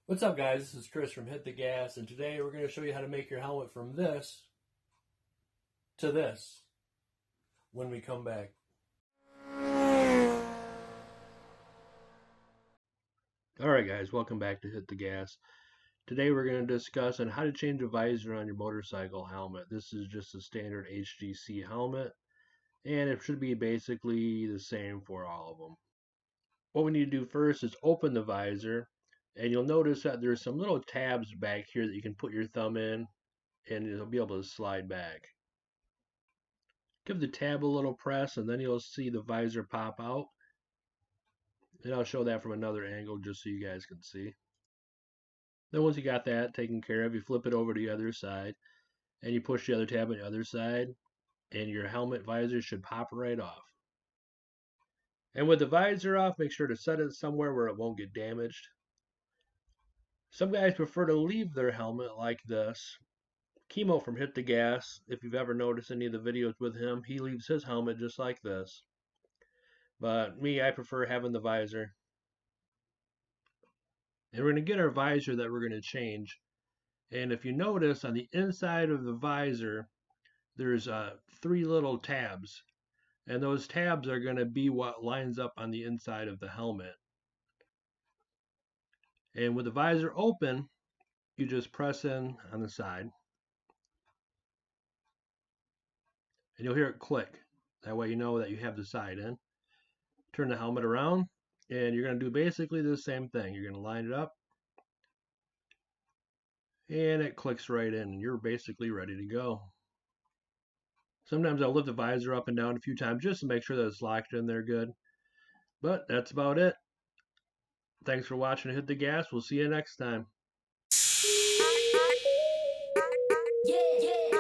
What's up, guys? This is Chris from Hit the Gas, and today we're going to show you how to make your helmet from this to this when we come back. Alright guys, welcome back to Hit the Gas. Today we're going to discuss on how to change a visor on your motorcycle helmet. This is just a standard HGC helmet, and it should be basically the same for all of them. What we need to do first is open the visor, and you'll notice that there's some little tabs back here that you can put your thumb in, and it'll be able to slide back. Give the tab a little press, and then you'll see the visor pop out. And I'll show that from another angle just so you guys can see. Then once you got that taken care of, you flip it over to the other side, and you push the other tab on the other side, and your helmet visor should pop right off. And with the visor off, make sure to set it somewhere where it won't get damaged. Some guys prefer to leave their helmet like this. Chemo from Hit the Gas, if you've ever noticed any of the videos with him, he leaves his helmet just like this. But me, I prefer having the visor. And we're going to get our visor that we're going to change. And if you notice on the inside of the visor, there's 3 little tabs. And those tabs are going to be what lines up on the inside of the helmet. And with the visor open, you just press in on the side. And you'll hear it click. That way you know that you have the side in. Turn the helmet around, and you're going to do basically the same thing. You're going to line it up, and it clicks right in, and you're basically ready to go. Sometimes I'll lift the visor up and down a few times just to make sure that it's locked in there good. But that's about it. Thanks for watching Hit the Gas. We'll see you next time. Yeah, yeah.